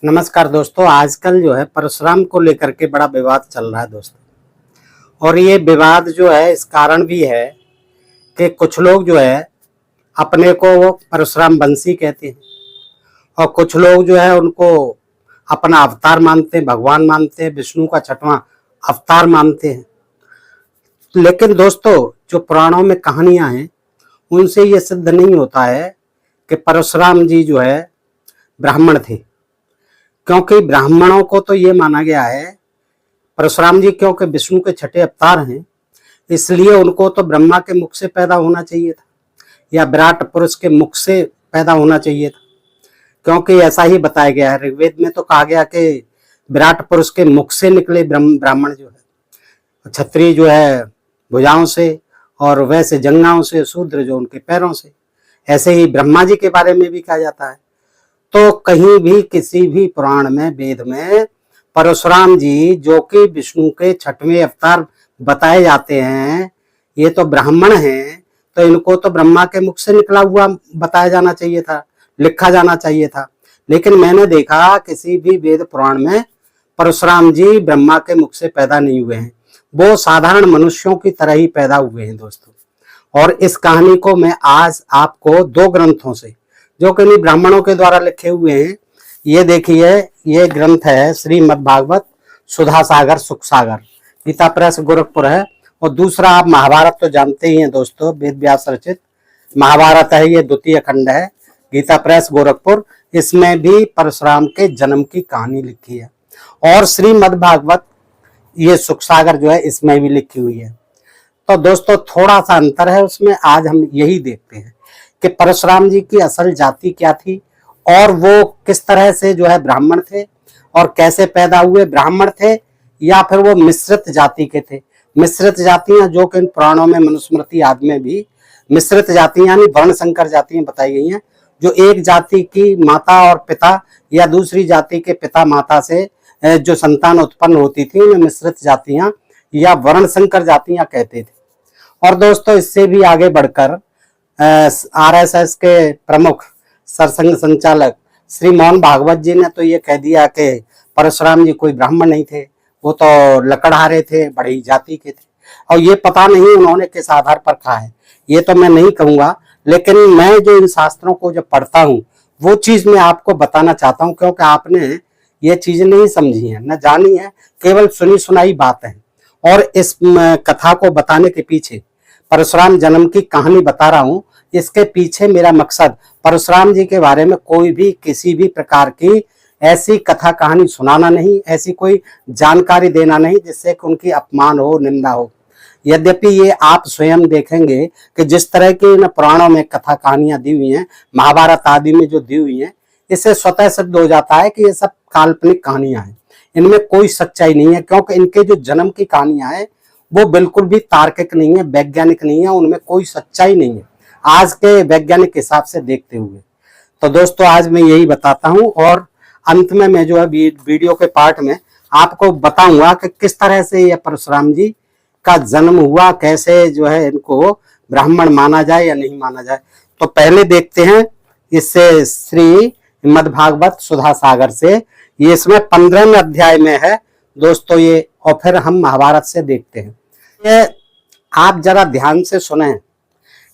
नमस्कार दोस्तों। आजकल जो है परशुराम को लेकर के बड़ा विवाद चल रहा है दोस्तों। और ये विवाद जो है इस कारण भी है कि कुछ लोग जो है अपने को वो परशुराम वंशी कहते हैं और कुछ लोग जो है उनको अपना अवतार मानते हैं, भगवान मानते हैं, विष्णु का 6वां अवतार मानते हैं। लेकिन दोस्तों जो पुराणों में कहानियां हैं उनसे ये सिद्ध नहीं होता है कि परशुराम जी जो है ब्राह्मण थे, क्योंकि ब्राह्मणों को तो ये माना गया है परशुराम जी क्योंकि विष्णु के 6ठे अवतार हैं, इसलिए उनको तो ब्रह्मा के मुख से पैदा होना चाहिए था या विराट पुरुष के मुख से पैदा होना चाहिए था, क्योंकि ऐसा ही बताया गया है। ऋग्वेद में तो कहा गया कि विराट पुरुष के मुख से निकले ब्राह्मण जो है, क्षत्रिय जो है भुजाओं से और वैसे जंघाओं से, शूद्र जो उनके पैरों से। ऐसे ही ब्रह्मा जी के बारे में भी कहा जाता है। तो कहीं भी किसी भी पुराण में, वेद में परशुराम जी जो कि विष्णु के 6वें अवतार बताए जाते हैं, ये तो ब्राह्मण हैं, तो इनको तो ब्रह्मा के मुख से निकला हुआ बताया जाना चाहिए था, लिखा जाना चाहिए था। लेकिन मैंने देखा किसी भी वेद पुराण में परशुराम जी ब्रह्मा के मुख से पैदा नहीं हुए हैं, वो साधारण मनुष्यों की तरह ही पैदा हुए हैं दोस्तों। और इस कहानी को मैं आज आपको 2 ग्रंथों से जो कि ब्राह्मणों के द्वारा लिखे हुए हैं, ये देखिए, ये ग्रंथ है श्रीमद् भागवत सुधा सागर सुख सागर, गीता प्रेस गोरखपुर है। और दूसरा आप महाभारत तो जानते ही हैं दोस्तों, वेद व्यास रचित महाभारत है, ये 2य खंड है, गीता प्रेस गोरखपुर। इसमें भी परशुराम के जन्म की कहानी लिखी है। और श्रीमद् भागवत ये सुख सागर जो है इसमें भी लिखी हुई है। तो दोस्तों थोड़ा सा अंतर है उसमें, आज हम यही देखते हैं कि परशुराम जी की असल जाति क्या थी और वो किस तरह से जो है ब्राह्मण थे और कैसे पैदा हुए, ब्राह्मण थे या फिर वो मिश्रित जाति के थे। मिश्रित जातियां जो कि इन पुराणों में, मनुस्मृति आदि में भी मिश्रित जातियां यानी वर्ण संकर जातियां बताई गई हैं, जो एक जाति की माता और पिता या दूसरी जाति के पिता माता से जो संतान उत्पन्न होती थी उन्हें मिश्रित जातियां या वर्ण संकर जातियां कहते थे। और दोस्तों इससे भी आगे बढ़कर आरएसएस के प्रमुख सरसंघ संचालक श्री मोहन भागवत जी ने तो ये कह दिया कि परशुराम जी कोई ब्राह्मण नहीं थे, वो तो लकड़हारे थे, बड़ी जाति के थे। और ये पता नहीं उन्होंने किस आधार पर कहा है, ये तो मैं नहीं कहूंगा, लेकिन मैं जो इन शास्त्रों को जब पढ़ता हूँ वो चीज मैं आपको बताना चाहता हूँ, क्योंकि आपने ये चीज नहीं समझी है, न जानी है, केवल सुनी सुनाई बात है। और इस कथा को बताने के पीछे, परशुराम जन्म की कहानी बता रहा हूं, इसके पीछे मेरा मकसद परशुराम जी के बारे में कोई भी किसी भी प्रकार की ऐसी कथा कहानी सुनाना नहीं, ऐसी कोई जानकारी देना नहीं जिससे कि उनकी अपमान हो, निंदा हो। यद्यपि ये आप स्वयं देखेंगे कि जिस तरह की इन पुराणों में कथा कहानियां दी हुई हैं, महाभारत आदि में जो दी हुई हैं, इससे स्वतः सिद्ध हो जाता है कि ये सब काल्पनिक कहानियां हैं, इनमें कोई सच्चाई नहीं है, क्योंकि इनके जो जन्म की कहानियां हैं वो बिल्कुल भी तार्किक नहीं है, वैज्ञानिक नहीं है, उनमें कोई सच्चाई नहीं है आज के वैज्ञानिक हिसाब से देखते हुए। तो दोस्तों आज मैं यही बताता हूं और अंत में मैं जो है वीडियो के पार्ट में आपको बताऊंगा कि किस तरह से ये परशुराम जी का जन्म हुआ, कैसे जो है इनको ब्राह्मण माना जाए या नहीं माना जाए। तो पहले देखते हैं इससे श्रीमद् भागवत सुधा सागर से, ये इसमें 15वें अध्याय में है दोस्तों ये, और फिर हम महाभारत से देखते हैं। ये आप जरा ध्यान से सुने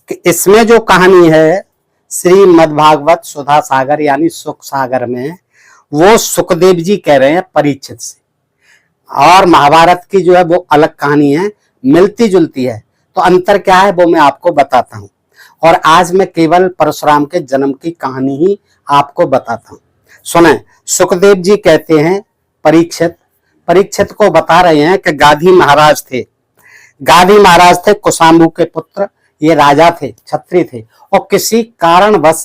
कि इसमें जो कहानी है श्रीमद् भागवत सुधा सागर यानी सुख सागर में, वो सुखदेव जी कह रहे हैं परीक्षित से, और महाभारत की जो है वो अलग कहानी है, मिलती जुलती है। तो अंतर क्या है वो मैं आपको बताता हूं, और आज मैं केवल परशुराम के जन्म की कहानी ही आपको बताता हूं। सुने, सुखदेव जी कहते हैं परीक्षित को बता रहे हैं कि गाधी महाराज थे कुशाम्बू के पुत्र, ये राजा थे, क्षत्रिय थे, और किसी कारणवश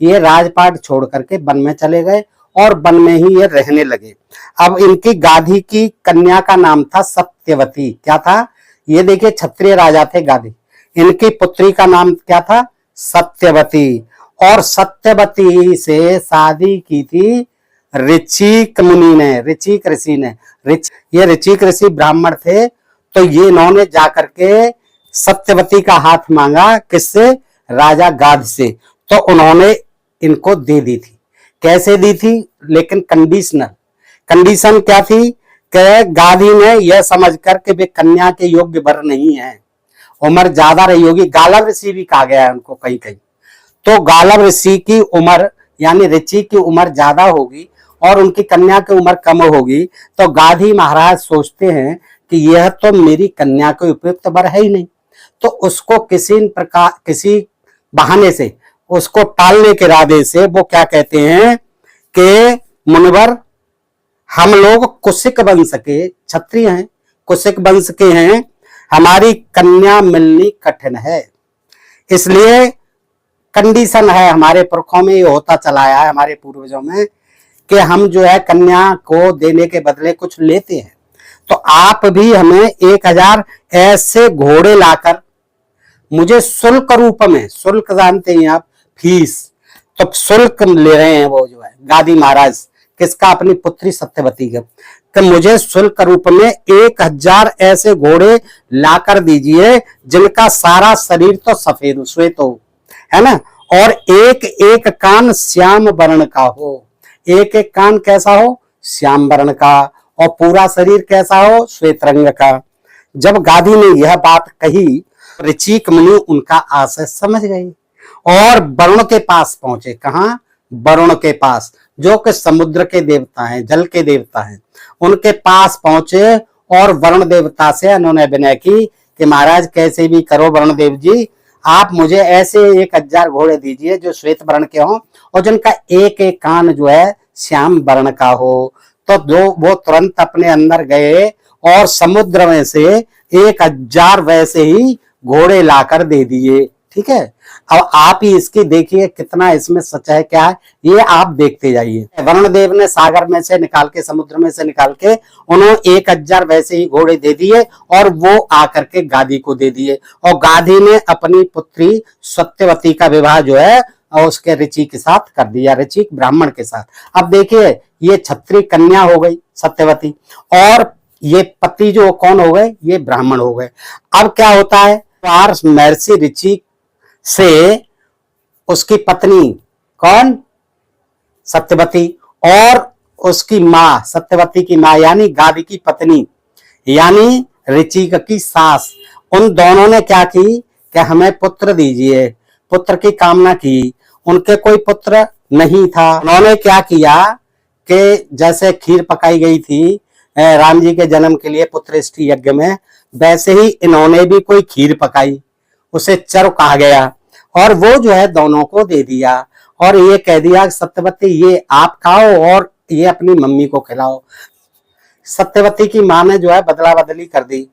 ये राजपाट छोड़ करके वन में चले गए और वन में ही ये रहने लगे। अब इनकी गाधी की कन्या का नाम था सत्यवती। क्या था? ये देखिए क्षत्रिय राजा थे गाधी, इनकी पुत्री का नाम क्या था? सत्यवती। और सत्यवती से शादी की थी ऋचिक मुनि ने, ऋचिक ऋषि ने। ये ऋचिक ऋषि ब्राह्मण थे, तो ये इन्होंने जाकर के सत्यवती का हाथ मांगा, किससे? राजा गाध से। तो उन्होंने इनको दे दी थी। कैसे दी थी, लेकिन कंडीशनल। कंडीशन क्या थी कि गादी ने यह समझकर के वे कन्या के योग्य वर नहीं है, उम्र ज्यादा रही होगी, गालव ऋषि भी कहा गया है उनको कहीं कहीं, तो गालव ऋषि की उम्र यानी ऋषि की उम्र ज्यादा होगी और उनकी कन्या की उम्र कम होगी, तो गाधी महाराज सोचते हैं कि यह तो मेरी कन्या को उपयुक्त वर है ही नहीं, तो उसको किसी बहाने से उसको टालने के इरादे से वो क्या कहते हैं कि मुनिवर, हम लोग कुशिक वंश के क्षत्रिय हैं, कुशिक वंश के हैं, हमारी कन्या मिलनी कठिन है, इसलिए कंडीशन है हमारे पुरखों में, ये होता चला आया है हमारे पूर्वजों में कि हम जो है कन्या को देने के बदले कुछ लेते हैं, तो आप भी हमें 1000 ऐसे घोड़े लाकर मुझे शुल्क रूप में, शुल्क जानते हैं आप, फीस, तो शुल्क ले रहे हैं वो जो है गादी महाराज, किसका, अपनी पुत्री सत्यवती का, कि मुझे शुल्क रूप में 1000 ऐसे घोड़े लाकर दीजिए जिनका सारा शरीर तो सफेद श्वेत हो, है ना, और एक एक कान श्याम वर्ण का हो, एक एक कान कैसा हो, श्याम वर्ण का, और पूरा शरीर कैसा हो, श्वेत रंग का। जब गादी ने यह बात कही, ऋचिक मुनि उनका आशय समझ गए और वरुण के पास पहुंचे। कहां, वरुण के पास, जो कि समुद्र के देवता हैं, जल के देवता हैं, उनके पास पहुंचे और वरुण देवता से उन्होंने विनय की कि महाराज कैसे भी करो वरुण देव जी, आप मुझे ऐसे 1000 घोड़े दीजिए जो श्वेत वर्ण के हों और जिनका एक एक कान जो है श्याम वर्ण का हो। तो वो तुरंत अपने अंदर गए और समुद्र में से 1000 वैसे ही घोड़े लाकर दे दिए। ठीक है, अब आप ही इसकी देखिए कितना इसमें सच है, क्या है ये आप देखते जाइए। वरुण देव ने सागर में से निकाल के, समुद्र में से निकाल के उन्होंने 1000 वैसे ही घोड़े दे दिए और वो आकर के गादी को दे दिए, और गादी ने अपनी पुत्री सत्यवती का विवाह जो है और उसके ऋचि के साथ कर दिया, ऋचि ब्राह्मण के साथ। अब देखिए ये क्षत्रिय कन्या हो गई सत्यवती, और ये पति जो कौन हो गए, ये ब्राह्मण हो गए। अब क्या होता है, महर्षि ऋचि से उसकी पत्नी कौन, सत्यवती, और उसकी मां, सत्यवती की मां यानी गादी की पत्नी यानी ऋचिक की सास, उन दोनों ने क्या की कि हमें पुत्र दीजिए, पुत्र की कामना की। उनके कोई पुत्र नहीं था, उन्होंने क्या किया कि जैसे खीर पकाई गई थी राम जी के जन्म के लिए पुत्रेष्टि यज्ञ में, वैसे ही इन्होंने भी कोई खीर पकाई, उसे चर कहा गया, और वो जो है दोनों को दे दिया और ये कह दिया सत्यवती ये आप खाओ और ये अपनी मम्मी को खिलाओ। सत्यवती की मां ने जो है बदला बदली कर दी,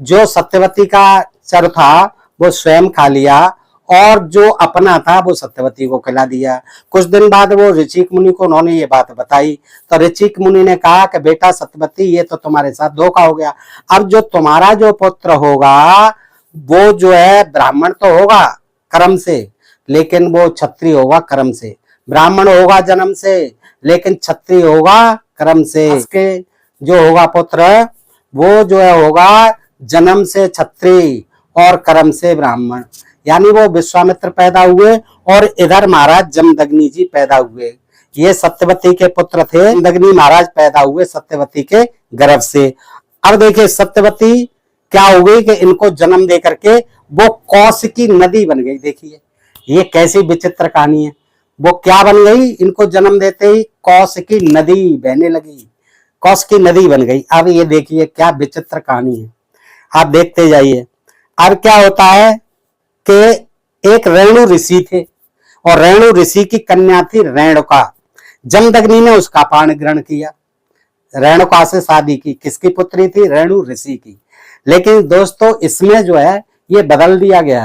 जो सत्यवती का चर था वो स्वयं खा लिया और जो अपना था वो सत्यवती को खिला दिया। कुछ दिन बाद वो ऋचिक मुनि को उन्होंने ये बात बताई, तो ऋचिक मुनि ने कहा कि बेटा सत्यवती ये तो तुम्हारे साथ धोखा हो गया, अब जो तुम्हारा जो पुत्र होगा वो जो है ब्राह्मण तो होगा कर्म से, लेकिन वो क्षत्रिय होगा कर्म से, ब्राह्मण होगा जन्म से लेकिन क्षत्रिय होगा कर्म से। इसके जो होगा पुत्र वो जो है होगा जन्म से क्षत्रिय और कर्म से ब्राह्मण, यानी वो विश्वामित्र पैदा हुए और इधर महाराज जमदग्नि जी पैदा हुए। ये सत्यवती के पुत्र थे, जमदग्नि महाराज पैदा हुए सत्यवती के गर्भ से। अब देखिए सत्यवती क्या हो गई कि इनको जन्म दे करके वो कौशिकी नदी बन गई। देखिए ये कैसी विचित्र कहानी है, वो क्या बन गई, इनको जन्म देते ही कौशिकी नदी बहने लगी, कौशिकी नदी बन गई। अब ये देखिए क्या विचित्र कहानी है, आप देखते जाइए। अब क्या होता है कि एक रेणु ऋषि थे और रेणु ऋषि की कन्या थी रेणुका, जमदग्नि ने उसका पाण ग्रहण किया, रेणुका से शादी की। किसकी पुत्री थी, रेणु ऋषि की। लेकिन दोस्तों इसमें जो है ये बदल दिया गया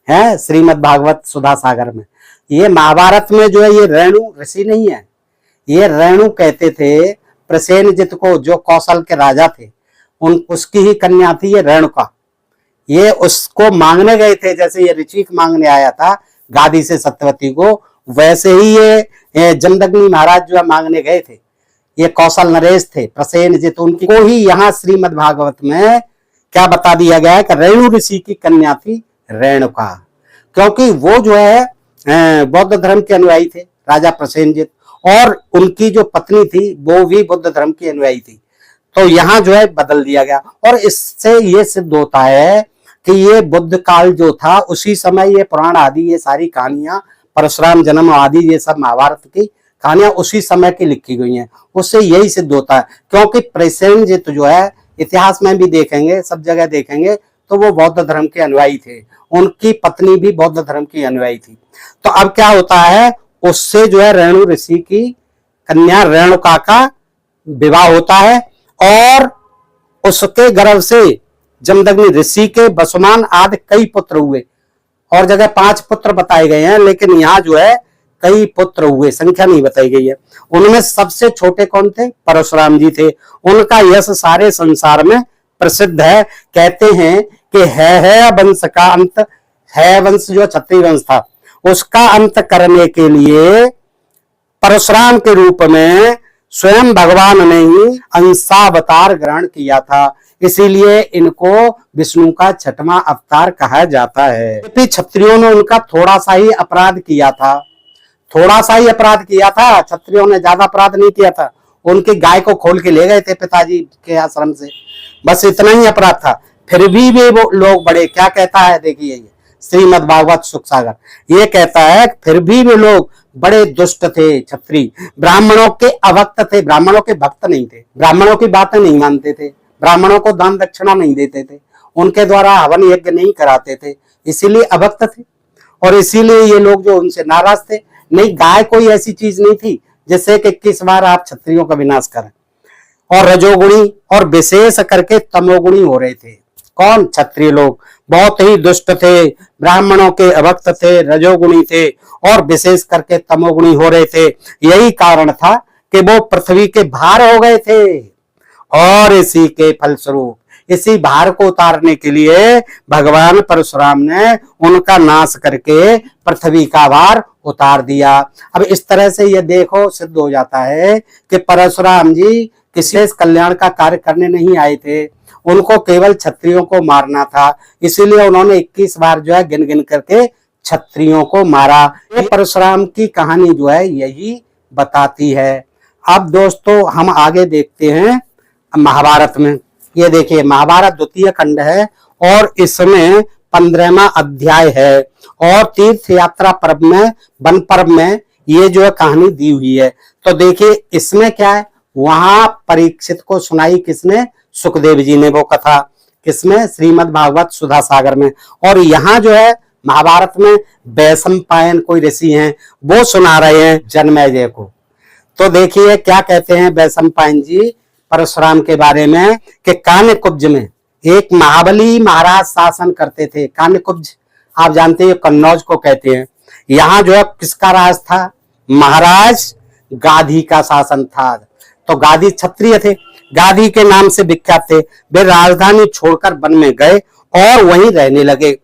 है श्रीमद् भागवत सुधा सागर में। ये महाभारत में जो है ये रेणु ऋषि नहीं है, ये रेणु कहते थे प्रसेनजित को, जो कौशल के राजा थे, उसकी ही कन्या थी ये रेणुका। ये उसको मांगने गए थे, जैसे ये ऋचिक मांगने आया था गादी से सत्यवती को, वैसे ही ये जमदग्नि महाराज जो है मांगने गए थे। ये कौशल नरेश थे प्रसेनजित, उनकी को ही यहाँ श्रीमद् भागवत में क्या बता दिया गया है कि रेणु ऋषि की कन्या थी रेणुका, क्योंकि वो जो है बौद्ध धर्म के अनुयायी थे राजा प्रसेनजित, और उनकी जो पत्नी थी वो भी बुद्ध धर्म की अनुयायी थी। तो यहाँ जो है बदल दिया गया, और इससे ये सिद्ध होता है कि ये बुद्ध काल जो था उसी समय ये पुराण आदि ये सारी कहानियां, परशुराम जन्म आदि ये सब महाभारत की कहानियां उसी समय की लिखी गई हैं। उससे यही सिद्ध होता है, क्योंकि प्रसेनजित जो है इतिहास में भी देखेंगे, सब जगह देखेंगे, तो वो बौद्ध धर्म के अनुयायी थे, उनकी पत्नी भी बौद्ध धर्म की अनुयायी थी। तो अब क्या होता है, उससे जो है रेणु ऋषि की कन्या रेणुका का विवाह होता है, और उसके गर्भ से जमदग्नि ऋषि के वसुमान आदि कई पुत्र हुए। और जगह 5 पुत्र बताए गए हैं, लेकिन यहाँ जो है कई पुत्र हुए, संख्या नहीं बताई गई है। उनमें सबसे छोटे कौन थे? परशुराम जी थे। उनका यश सारे संसार में प्रसिद्ध है। कहते हैं कि है वंश का अंत, है वंश जो क्षत्रिय वंश था उसका अंत करने के लिए परशुराम के रूप में स्वयं भगवान ने ही अंशावतार ग्रहण किया था, इसीलिए इनको विष्णु का 6वां अवतार कहा जाता है। क्षत्रियों ने उनका थोड़ा सा ही अपराध किया था, थोड़ा सा ही अपराध किया था, क्षत्रियों ने ज्यादा अपराध नहीं किया था। उनकी गाय को खोल के ले गए थे पिताजी के आश्रम से, बस इतना ही अपराध था। फिर भी वे वो लोग बड़े, क्या कहता है देखिए ये श्रीमद् भागवत सुख सागर, ये कहता है फिर भी वे लोग बड़े दुष्ट थे क्षत्रिय, ब्राह्मणों के अभक्त थे, ब्राह्मणों के भक्त नहीं थे, ब्राह्मणों की बातें नहीं मानते थे, ब्राह्मणों को दान दक्षिणा नहीं देते थे, उनके द्वारा हवन यज्ञ नहीं कराते थे, इसीलिए अभक्त थे। और इसीलिए ये लोग जो उनसे नाराज थे। नहीं, गाय कोई ऐसी चीज नहीं थी जिससे कि 21 बार आप क्षत्रियों का विनाश करें। और रजोगुणी और विशेष करके तमोगुणी हो रहे थे। कौन? क्षत्रिय लोग बहुत ही दुष्ट थे, ब्राह्मणों के अभक्त थे, रजोगुणी थे और विशेष करके तमोगुणी हो रहे थे। यही कारण था कि वो पृथ्वी के भार हो गए थे, और इसी के फलस्वरूप इसी भार को उतारने के लिए भगवान परशुराम ने उनका नाश करके पृथ्वी का भार उतार दिया। अब इस तरह से ये देखो सिद्ध हो जाता है कि परशुराम जी किसी कल्याण का कार्य करने नहीं आए थे, उनको केवल क्षत्रियों को मारना था, इसीलिए उन्होंने 21 बार जो है गिन गिन करके क्षत्रियों को मारा। परशुराम की कहानी जो है यही बताती है। अब दोस्तों हम आगे देखते हैं महाभारत में। ये देखिए महाभारत द्वितीय खंड है और इसमें 15वां अध्याय है, और तीर्थ यात्रा पर्व में, वन पर्व में ये जो है कहानी दी हुई है। तो देखिए इसमें क्या है, वहां परीक्षित को सुनाई किसने? सुखदेव जी ने वो कथा। किसमें? श्रीमद् भागवत सुधा सागर में। और यहाँ जो है महाभारत में वैशंपायन कोई ऋषि हैं, वो सुना रहे हैं जन्मेजय को। तो देखिए क्या कहते हैं वैशंपायन जी परशुराम के बारे में कि कान्यकुब्ज में एक महाबली महाराज शासन करते थे। कान्यकुब्ज आप जानते हैं कन्नौज को कहते हैं। यहाँ जो है किसका राज था? महाराज गाधी का शासन था। तो गाधी क्षत्रिय थे, गाधी के नाम से विख्यात थे। वे राजधानी छोड़कर वन में गए और वहीं रहने लगे।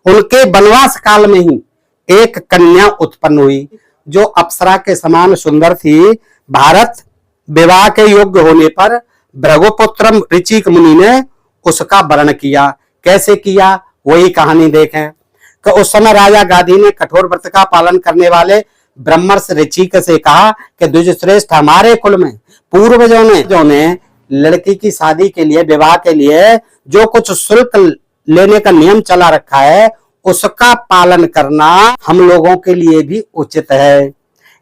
उनके वनवास काल में ही एक कन्या उत्पन्न हुई जो अप्सरा के समान सुंदर थी। भारत विवाह के योग्य होने पर भृगुपुत्र ऋचिक मुनि ने उसका वर्ण किया। कैसे किया वही कहानी देखें कि उस समय राजा गाधी ने कठोर व्रत का पालन करने वाले ब्रह्मर्षि ऋचिक से कहा कि द्विजश्रेष्ठ, हमारे कुल में पूर्वजों ने लड़की की शादी के लिए, विवाह के लिए जो कुछ शुल्क लेने का नियम चला रखा है उसका पालन करना हम लोगों के लिए भी उचित है।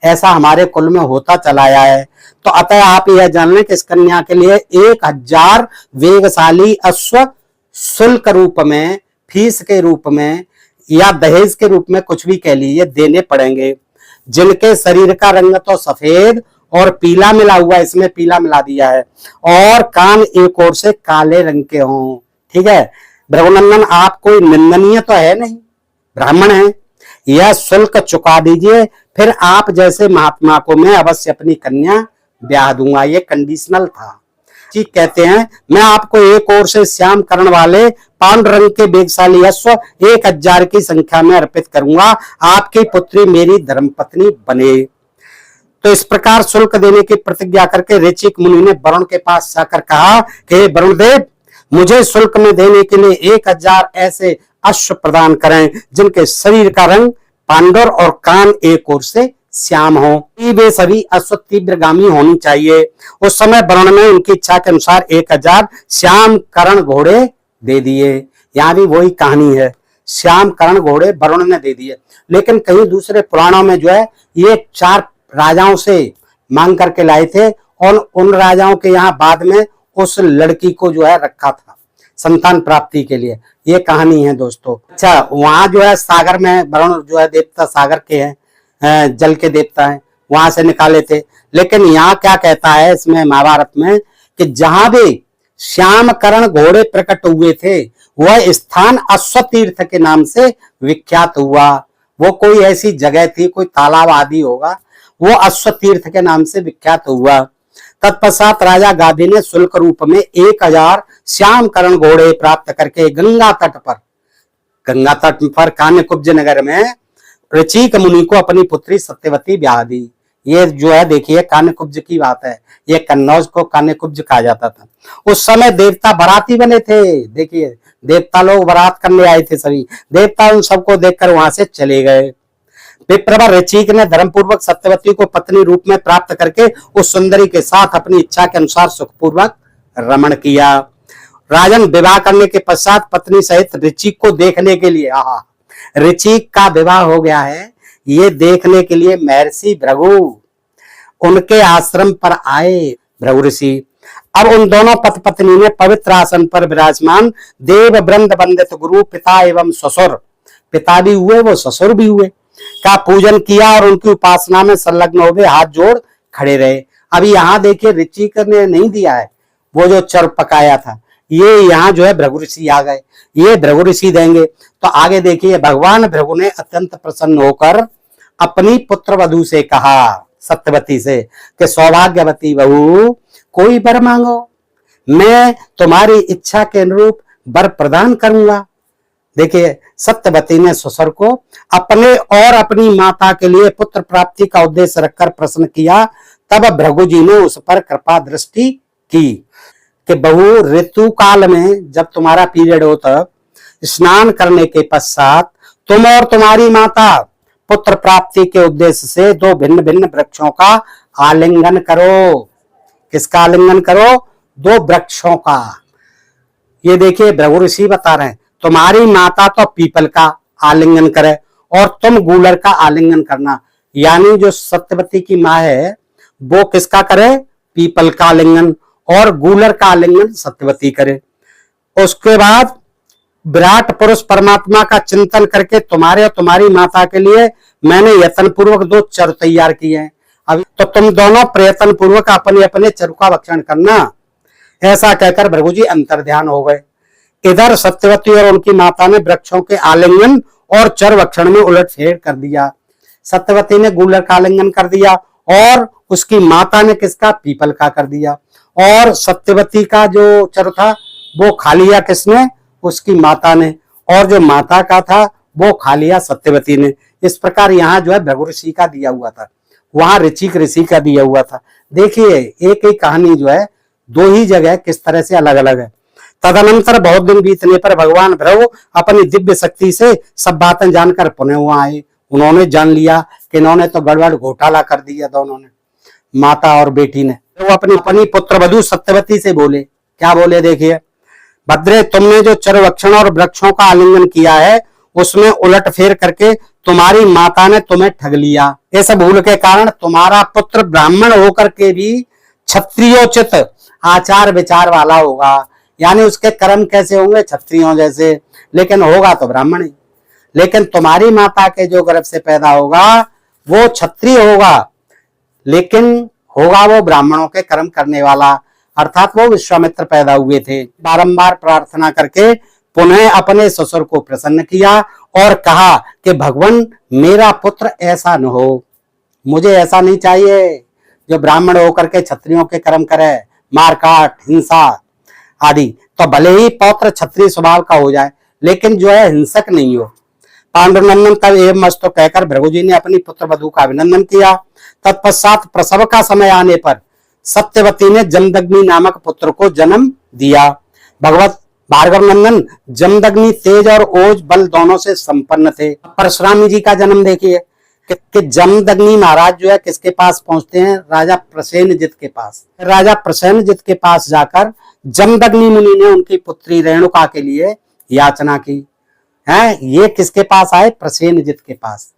ऐसा हमारे कुल में होता चला आया है। तो अतः आप यह जान लें कि इस कन्या के लिए 1000 वेगशाली अश्व शुल्क रूप में, फीस के रूप में या दहेज के रूप में, कुछ भी कह लीजिए, देने पड़ेंगे। जिनके शरीर का रंग तो सफेद और पीला मिला हुआ, इसमें पीला मिला दिया है, और कान एक ओर से काले रंग के हों। ठीक है भृगुनंदन, आप कोई निंदनीय तो है नहीं, ब्राह्मण है, यह शुल्क चुका दीजिए, फिर आप जैसे महात्मा को मैं अवश्य अपनी कन्या ब्याह दूंगा। ये कंडीशनल था। ठीक कहते हैं, मैं आपको एक ओर से श्याम कर्ण वाले पांड रंग के वेगशाली अश्व 1000 की संख्या में अर्पित करूंगा, आपकी पुत्री मेरी धर्मपत्नी बने। तो इस प्रकार शुल्क देने की प्रतिज्ञा करके ऋचिक मुनि ने वरुण के पास जाकर कहा कि वरुण देव, मुझे शुल्क में देने के लिए 1000 ऐसे अश्व प्रदान करें जिनके शरीर का रंग पांडुर और कान एक ओर से श्याम हो, वे सभी अश्व तीव्रगामी होनी चाहिए। उस समय वरुण ने उनकी इच्छा के अनुसार 1000 श्याम करण घोड़े दे दिए। यहाँ भी वही कहानी है, श्याम करण घोड़े वरुण ने दे दिए। लेकिन कहीं दूसरे पुराणों में जो है ये 4 राजाओं से मांग करके लाए थे और उन राजाओं के यहाँ बाद में उस लड़की को जो है रखा था संतान प्राप्ति के लिए। ये कहानी है दोस्तों। अच्छा, वहां जो है सागर में वरुण जो है देवता सागर के हैं, जल के देवता हैं, वहां से निकाले थे। लेकिन यहाँ क्या कहता है इसमें महाभारत में कि जहां भी श्याम करण घोड़े प्रकट हुए थे वह स्थान अश्वतीर्थ के नाम से विख्यात हुआ। वो कोई ऐसी जगह थी, कोई तालाब आदि होगा, वो अश्वतीर्थ के नाम से विख्यात हुआ। तत्पश्चात राजा गाधी ने शुल्क रूप में 1000 श्याम करण घोड़े प्राप्त करके गंगा तट पर कान्यकुब्ज नगर में ऋचिक मुनि को अपनी पुत्री सत्यवती ब्याह दी। ये जो है देखिए कान्यकुब्ज की बात है, ये कन्नौज को कान्यकुब्ज कहा जाता था। उस समय देवता बाराती बने थे, देखिए देवता लोग बारात करने आए थे, सभी देवता उन सबको देखकर वहां से चले गए। विप्रवर ऋचिक ने धर्मपूर्वक सत्यवती को पत्नी रूप में प्राप्त करके उस सुंदरी के साथ अपनी इच्छा के अनुसार सुखपूर्वक रमण किया। राजन विवाह करने के पश्चात पत्नी सहित ऋचिक को देखने के लिए, ऋचिक का विवाह हो गया है, ये देखने के लिए महर्षि भृगु उनके आश्रम पर आए। भृगु ऋषि अब उन दोनों पति पत्नी ने पवित्र आसन पर विराजमान देव वृंद वंदित गुरु पिता एवं ससुर, पिता भी हुए वो ससुर भी हुए, का पूजन किया और उनकी उपासना में संलग्न हो गए, हाथ जोड़ खड़े रहे। अभी यहाँ देखिए ऋचिक ने नहीं दिया है वो जो चर पकाया था, ये यहाँ जो है भृगु ऋषि आ गए, ये भृगु ऋषि देंगे। तो आगे देखिए भगवान भृगु ने अत्यंत प्रसन्न होकर अपनी पुत्र वधू से कहा, सत्यवती से, कि सौभाग्यवती बहू कोई वर मांगो, मैं तुम्हारी इच्छा के अनुरूप वर प्रदान करूंगा। देखिए सत्यवती ने ससुर को अपने और अपनी माता के लिए पुत्र प्राप्ति का उद्देश्य रखकर प्रश्न किया। तब भृगु जी ने उस पर कृपा दृष्टि की कि बहू ऋतु काल में जब तुम्हारा पीरियड हो तब स्नान करने के पश्चात तुम और तुम्हारी माता पुत्र प्राप्ति के उद्देश्य से 2 भिन्न भिन्न वृक्षों का आलिंगन करो। किसका आलिंगन करो? 2 वृक्षों का। ये देखिए भृगु ऋषि बता रहे हैं तुम्हारी माता तो पीपल का आलिंगन करे और तुम गूलर का आलिंगन करना। यानी जो सत्यवती की माँ है वो किसका करे? पीपल का आलिंगन, और गूलर का आलिंगन सत्यवती करे। उसके बाद विराट पुरुष परमात्मा का चिंतन करके तुम्हारे और तुम्हारी माता के लिए मैंने यत्न पूर्वक 2 चरु तैयार किए हैं। अब तो तुम दोनों प्रयत्न पूर्वक अपने अपने चरु का भक्षण करना। ऐसा कहकर भृगु जी अंतर्ध्यान हो गए। इधर सत्यवती और उनकी माता ने वृक्षों के आलिंगन और चर भक्षण में उलटफेर कर दिया। सत्यवती ने गूलर का आलिंगन कर दिया और उसकी माता ने किसका? पीपल का कर दिया। और सत्यवती का जो चर था वो खा लिया किसने? उसकी माता ने, और जो माता का था वो खा लिया सत्यवती ने। इस प्रकार यहाँ जो है भृगु ऋषि का दिया हुआ था, वहां ऋचिक ऋषि का दिया हुआ था। देखिए एक एक कहानी जो है 2 ही जगह किस तरह से अलग अलग है। तदनंतर बहुत दिन बीतने पर भगवान भृगु अपनी दिव्य शक्ति से सब बातें जानकर पुनः वहां आए। उन्होंने जान लिया कि इन्होंने तो गड़बड़ घोटाला कर दिया दोनों ने, माता और बेटी ने। वो अपनी पुत्र वधू सत्यवती से बोले, क्या बोले देखिए, भद्रे तुमने जो चरवक्षण और वृक्षों का आलिंगन किया है उसमें उलटफेर करके तुम्हारी माता ने तुम्हें ठग लिया। इस भूल के कारण तुम्हारा पुत्र ब्राह्मण होकर के भी क्षत्रियोचित आचार विचार वाला होगा। यानी उसके कर्म कैसे होंगे? क्षत्रियों जैसे, लेकिन होगा तो ब्राह्मण ही। लेकिन तुम्हारी माता के जो गर्भ से पैदा होगा वो क्षत्रिय होगा, लेकिन होगा वो ब्राह्मणों के कर्म करने वाला। अर्थात वो विश्वामित्र पैदा हुए थे। बारंबार प्रार्थना करके पुनः अपने ससुर को प्रसन्न किया और कहा कि भगवान मेरा पुत्र ऐसा न हो, मुझे ऐसा नहीं चाहिए जो ब्राह्मण होकर के क्षत्रियों के कर्म करे, मारकाट हिंसा आदि। तो भले ही पौत्र क्षत्रिय स्वभाव का हो जाए लेकिन जो है हिंसक नहीं हो। पांडुनंदन तब एवं मस्तो कहकर भृगु जी ने अपनी पुत्र वधू का अभिनंदन किया। तत्पश्चात प्रसव का समय आने पर सत्यवती ने जमदग्नि नामक पुत्र को जन्म दिया। भगवत भार्गव नंदन जमदग्नि तेज और ओज बल दोनों से संपन्न थे। परशुराम जी का जन्म देखिए, कि जमदग्नि महाराज जो है किसके पास पहुंचते हैं, राजा प्रसेनजित के पास। राजा प्रसेनजित के पास जाकर जमदग्नि मुनि ने उनकी पुत्री रेणुका के लिए याचना की है। ये किसके पास आए, प्रसेनजित के पास।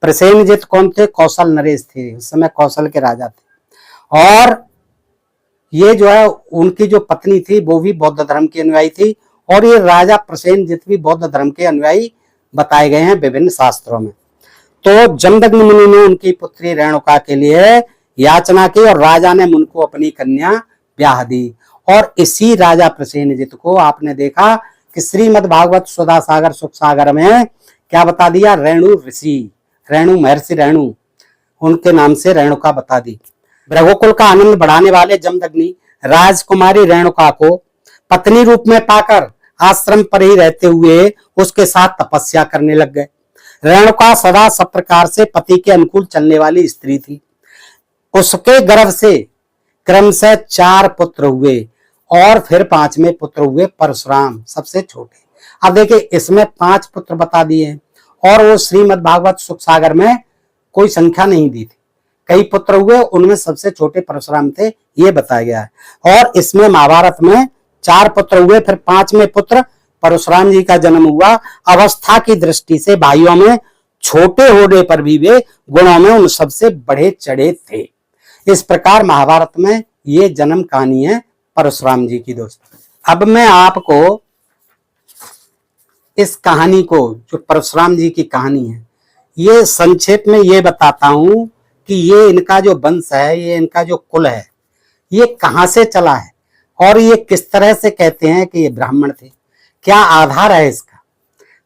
प्रसेनजित कौन थे, कौशल नरेश थे, उस समय कौशल के राजा थे। और ये जो है उनकी जो पत्नी थी वो भी बौद्ध धर्म की अनुयायी थी, और ये राजा प्रसेनजित भी बौद्ध धर्म के अनुयायी बताए गए हैं विभिन्न शास्त्रों में। तो जमदग्नि मुनि ने उनकी पुत्री रेणुका के लिए याचना की और राजा ने उनको अपनी कन्या ब्याह दी। और इसी राजा प्रसेनजित को आपने देखा कि श्रीमद् भागवत सुधा सागर सुख सागर में क्या बता दिया, रेणु ऋषि, रेणु महर्षि रेणु, उनके नाम से रेणुका बता दी। रघुकुल का आनंद बढ़ाने वाले जमदग्नि राजकुमारी रेणुका को पत्नी रूप में पाकर आश्रम पर ही रहते हुए उसके साथ तपस्या करने लग गए। रेणुका सदा सब प्रकार से पति के अनुकूल चलने वाली स्त्री थी। उसके गर्भ से क्रमशः 4 पुत्र हुए और फिर 5वें पुत्र हुए परशुराम, सबसे छोटे। अब देखिए इसमें 5 पुत्र बता दिए और वो श्रीमद् भागवत सुख सागर में कोई संख्या नहीं दी थी। कई पुत्र हुए, उनमें सबसे छोटे परशुराम थे, ये बताया गया है। और इसमें महाभारत में 4 पुत्र हुए, फिर 5वें पुत्र परशुराम जी का जन्म हुआ। अवस्था की दृष्टि से भाइयों में छोटे होने पर भी वे गुणों में उन सबसे बढ़े चढ़े थे। इस प्रकार महाभारत में ये जन्म कहानी है परशुराम जी की। दोस्तों अब मैं आपको इस कहानी को, जो परशुराम जी की कहानी है, ये संक्षेप में ये बताता हूं कि ये इनका जो वंश है, ये इनका जो कुल है, ये कहां से चला है और ये किस तरह से कहते हैं कि ये ब्राह्मण थे, क्या आधार है इसका।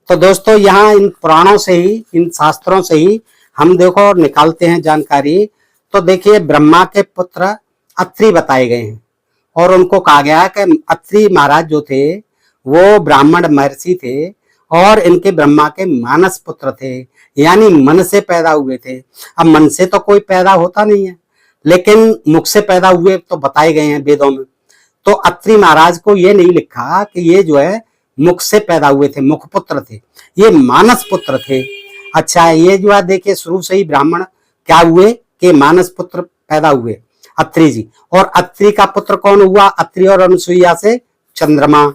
तो दोस्तों यहाँ इन पुराणों से ही, इन शास्त्रों से ही हम देखो निकालते हैं जानकारी। तो देखिए ब्रह्मा के पुत्र अत्रि बताए गए हैं और उनको कहा गया कि अत्रि महाराज जो थे वो ब्राह्मण महर्षि थे और इनके ब्रह्मा के मानस पुत्र थे, यानी मन से पैदा हुए थे। अब मन से तो कोई पैदा होता नहीं है, लेकिन मुख से पैदा हुए तो बताए गए हैं वेदों में। तो अत्रि महाराज को ये नहीं लिखा कि ये जो है मुख से पैदा हुए थे, मुख पुत्र थे, ये मानस पुत्र थे। अच्छा ये जो है देखिए शुरू से ही ब्राह्मण क्या हुए कि मानस पुत्र पैदा हुए अत्रि जी। और अत्रि का पुत्र कौन हुआ, अत्रि और अनुसुईया से चंद्रमा।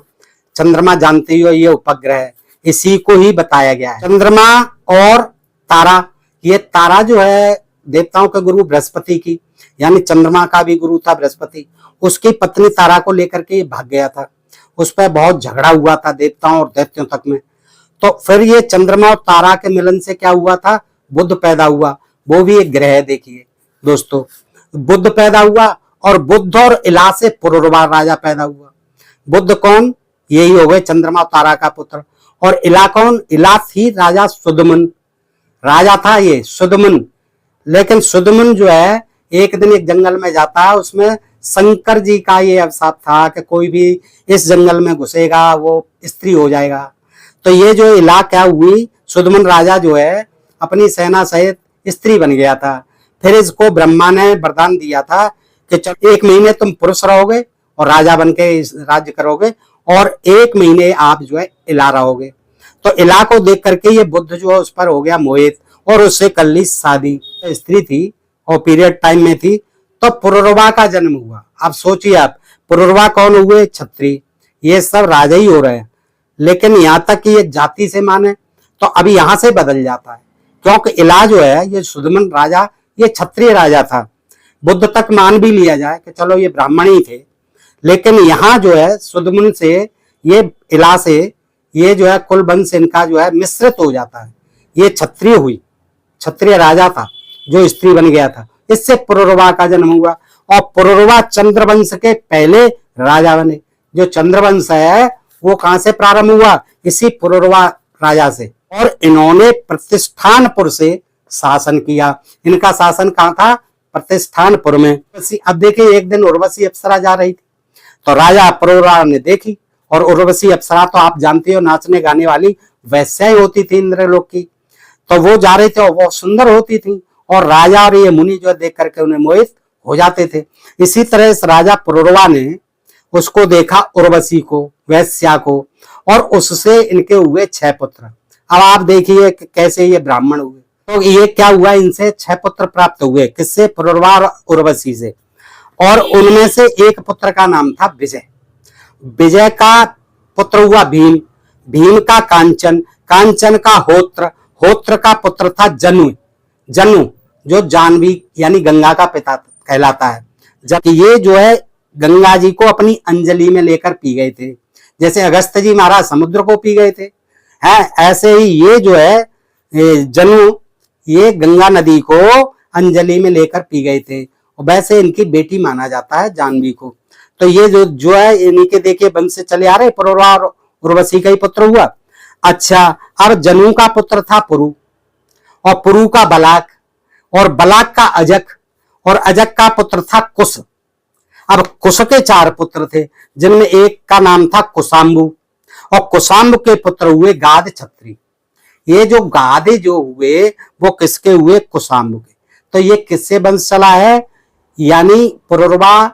चंद्रमा जानते हो ये उपग्रह है, इसी को ही बताया गया है। चंद्रमा और तारा, ये तारा जो है देवताओं के गुरु बृहस्पति की, यानी चंद्रमा का भी गुरु था बृहस्पति, उसकी पत्नी तारा को लेकर के ये भाग गया था। उस पर बहुत झगड़ा हुआ था देवताओं और दैत्यों तक में। तो फिर ये चंद्रमा और तारा के मिलन से क्या हुआ था, बुध पैदा हुआ। वो भी एक ग्रह है देखिए दोस्तों, बुध पैदा हुआ और बुध और इला से पुरुरवा राजा पैदा हुआ। बुध कौन, यही हो गए चंद्रमा और तारा का पुत्र। और इला कौन, इला थी राजा सुदमन, राजा था ये सुदमन। लेकिन सुदमन जो है एक दिन एक जंगल में जाता है, उसमें शंकर जी का ये अवसाप था कि कोई भी इस जंगल में घुसेगा वो स्त्री हो जाएगा। तो ये जो इला क्या हुई, सुदमन राजा जो है अपनी सेना सहित स्त्री बन गया था। फिर इसको ब्रह्मा ने वरदान दिया था कि 1 महीने तुम पुरुष रहोगे और राजा बन के राज्य करोगे, और 1 महीने आप जो है इला रहोगे। तो इला को देख करके ये बुद्ध जो है उस पर हो गया मोहित और उससे कर ली शादी। स्त्री थी और पीरियड टाइम में थी, तो पुरुरवा का जन्म हुआ। अब सोचिए आप, पुरुरवा कौन हुए, क्षत्रिय। ये सब राजा ही हो रहे हैं, लेकिन यहाँ तक कि ये जाति से माने तो अभी यहाँ से बदल जाता है, क्योंकि इला जो है ये सुदमन राजा, ये क्षत्रिय राजा था। बुद्ध तक मान भी लिया जाए कि चलो ये ब्राह्मण ही थे, लेकिन यहाँ जो है सुदमन से, ये इला से, ये जो है कुल वंश इनका जो है मिश्रित हो जाता है। ये क्षत्रिय हुई, क्षत्रिय राजा था जो स्त्री बन गया था। इससे पुरुरवा का जन्म हुआ और पुरुरवा चंद्रवंश के पहले राजा बने। जो चंद्रवंश है वो कहां से प्रारंभ हुआ, इसी पुरुरवा राजा से। और इन्होंने प्रतिष्ठानपुर से शासन किया। इनका शासन कहां था, प्रतिष्ठानपुर में। अब देखिए एक दिन उर्वशी अप्सरा जा रही थी, तो राजा पुरुरवा ने देखी। और उर्वशी अप्सरा तो आप जानते हो नाचने गाने वाली वैश्याएं होती थी इंद्रलोक की। तो वो जा रहे थे और वो सुंदर होती थी, और राजा और ये मुनि जो देख करके उन्हें मोहित हो जाते थे। इसी तरह इस राजा पुरुरवा ने उसको देखा, उर्वशी को, वैश्या को, और उससे इनके हुए 6 पुत्र। अब आप देखिए कैसे ये ब्राह्मण हुए। तो ये क्या हुआ, इनसे 6 पुत्र प्राप्त हुए। किससे? पुरुरवा और उर्वशी से। और उनमें से एक पुत्र का नाम था विजय। विजय का पुत्र हुआ भीम, भीम का कांचन, कांचन का होत्र, होत्र का पुत्र था जनु, जनु जो जानवी यानी गंगा का पिता कहलाता है। जब ये जो है गंगा जी को अपनी अंजलि में लेकर पी गए थे, जैसे अगस्त जी महाराज समुद्र को पी गए थे, हैं ऐसे ही ये जो है जनु, ये गंगा नदी को अंजलि में लेकर पी गए थे। और वैसे इनकी बेटी माना जाता है जानवी को। तो ये जो है इन्हीं के देखिए वंश से चले आ रहे, पुरुरवा और उर्वशी का ही पुत्र हुआ। अच्छा, अब जनु का पुत्र था पुरु, और पुरु का बलाक, और बलाक का अजक, और अजक का पुत्र था कुश। अब कुश के 4 पुत्र थे, जिनमें एक का नाम था कुशाम्बु, और कुशाम्बु के पुत्र हुए गाद छत्री। ये जो गादे जो हुए वो किसके हुए? कुशाम्बु के। तो ये किससे वंश चला है? यानी पुरुरवा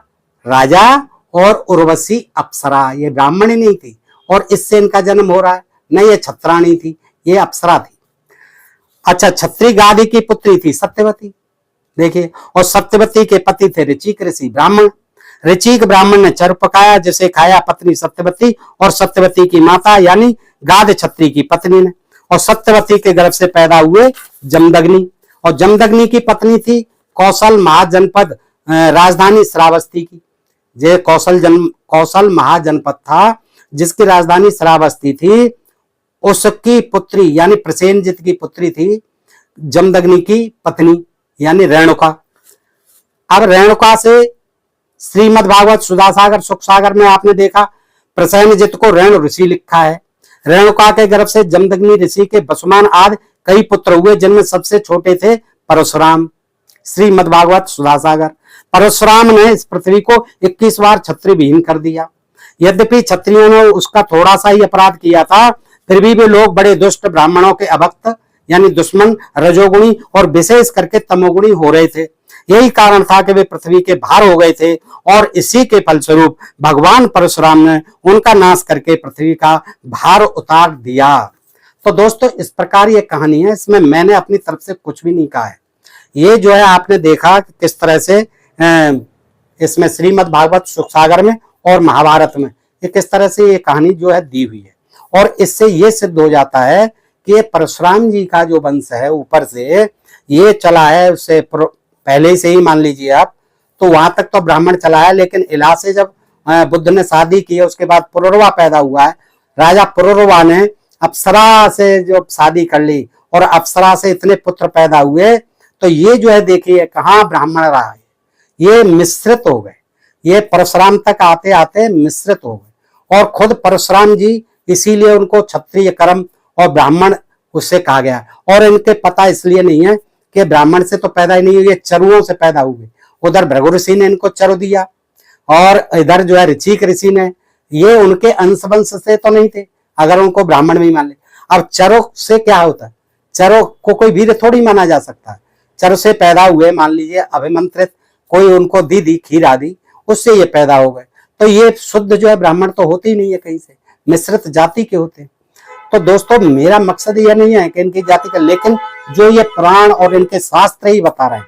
राजा और उर्वशी अप्सरा, ये ब्राह्मणी नहीं थी, और इससे इनका जन्म हो रहा है। नहीं, ये छत्राणी थी, ये अप्सरा थी। अच्छा, छत्री गादी की पुत्री थी सत्यवती, देखिए, और सत्यवती के पति थे ऋचिक ऋषि ब्राह्मण। ऋचिक ब्राह्मण ने चर पकाया, जिसे खाया पत्नी सत्यवती और सत्यवती की माता यानी गाद छत्री की पत्नी ने। और सत्यवती के गर्भ से पैदा हुए जमदग्नि, और जमदग्नि की पत्नी थी कौशल महाजनपद राजधानी श्रावस्ती की। जे कौशल महाजनपद था जिसकी राजधानी श्रावस्ती थी, उसकी पुत्री यानी प्रसेनजित की पुत्री थी जमदग्नि की पत्नी यानी रेणुका। अब रेणुका से श्रीमद् भागवत सुधासागर सुख सागर में आपने देखा प्रसेनजित को रेणु ऋषि लिखा है। रेणुका के गर्भ से जमदग्नि ऋषि के वसुमान आदि कई पुत्र हुए, जिनमें सबसे छोटे थे परशुराम। श्रीमद् भागवत सुधासागर। परशुराम ने इस पृथ्वी को 21 बार क्षत्रिय विहीन कर दिया। यद्यपि क्षत्रियों ने उसका थोड़ा सा ही अपराध किया था, फिर भी वे लोग बड़े दुष्ट ब्राह्मणों के अभक्त यानी दुश्मन, रजोगुणी और विशेष करके तमोगुणी हो रहे थे। यही कारण था कि वे पृथ्वी के भार हो गए थे, और इसी के फलस्वरूप भगवान परशुराम ने उनका नाश करके पृथ्वी का भार उतार दिया। तो दोस्तों, इस प्रकार ये कहानी है, इसमें मैंने अपनी तरफ से कुछ भी नहीं कहा है। ये जो है आपने देखा कि किस तरह से इसमें श्रीमद् भागवत सुख सागर में और महाभारत में ये किस तरह से ये कहानी जो है दी हुई है। और इससे ये सिद्ध हो जाता है कि ये परशुराम जी का जो वंश है ऊपर से ये चला है, उससे पहले से ही मान लीजिए आप, तो वहां तक तो ब्राह्मण चला है, लेकिन इला से जब बुद्ध ने शादी की है उसके बाद पुरुरवा पैदा हुआ है। राजा पुरुरवा ने अप्सरा से जो शादी कर ली और अप्सरा से इतने पुत्र पैदा हुए, तो ये जो है देखिए कहाँ ब्राह्मण रहा है, ये मिश्रित हो गए, ये परशुराम तक आते आते मिश्रित हो गए। और खुद परशुराम जी इसीलिए उनको क्षत्रिय कर्म और ब्राह्मण उससे कहा गया। और इनके पता इसलिए नहीं है कि ब्राह्मण से तो पैदा ही नहीं हुए, चरुओं से पैदा हुए। उधर भृगु ऋषि ने इनको चरु दिया, और इधर जो है ऋचिक ऋषि ने, ये उनके अंशवंश से तो नहीं थे अगर उनको ब्राह्मण भी मान ले। अब चरु से क्या होता है? चरु को कोई वीर थोड़ी माना जा सकता है। चरु से पैदा हुए, मान लीजिए अभिमंत्रित कोई उनको दी खीर आदि, उससे ये पैदा हो गए। तो ये शुद्ध जो है ब्राह्मण तो होते ही नहीं है, कहीं से मिश्रित जाति के होते हैं। तो दोस्तों, मेरा मकसद यह नहीं है कि इनकी जाति का, लेकिन जो ये पुराण और इनके शास्त्र ही बता रहे हैं।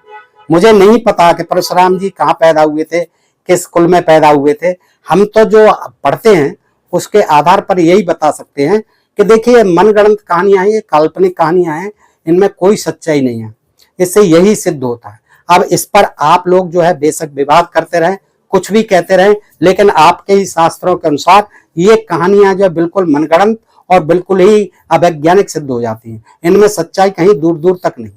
मुझे नहीं पता कि परशुराम जी कहाँ पैदा हुए थे, किस कुल में पैदा हुए थे। हम तो जो पढ़ते हैं उसके आधार पर यही बता सकते हैं कि देखिए मनगढ़ंत कहानियां हैं, ये काल्पनिक कहानियां हैं, इनमें कोई सच्चाई नहीं है। इससे यही सिद्ध होता है। अब इस पर आप लोग जो है बेशक विवाद करते रहें, कुछ भी कहते रहें, लेकिन आपके ही शास्त्रों के अनुसार ये कहानियां जो बिल्कुल मनगढ़ंत और बिल्कुल ही अवैज्ञानिक सिद्ध हो जाती हैं। इनमें सच्चाई कहीं दूर दूर तक नहीं।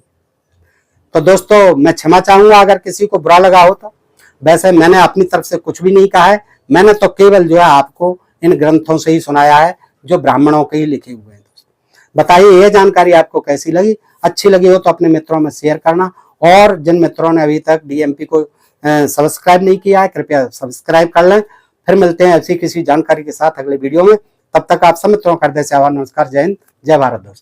तो दोस्तों, मैं क्षमा चाहूंगा अगर किसी को बुरा लगा हो तो। वैसे मैंने अपनी तरफ से कुछ भी नहीं कहा है, मैंने तो केवल जो है आपको इन ग्रंथों से ही सुनाया है जो ब्राह्मणों के ही लिखे हुए हैं। दोस्तों, बताइए ये जानकारी आपको कैसी लगी? अच्छी लगी हो तो अपने मित्रों में शेयर करना, और जिन मित्रों ने अभी तक DMP को सब्सक्राइब नहीं किया है कृपया सब्सक्राइब कर लें। फिर मिलते हैं ऐसी किसी जानकारी के साथ अगले वीडियो में। तब तक आप सब मित्रों का हृदय से आभार, नमस्कार, जय हिंद, जय भारत दोस्तों।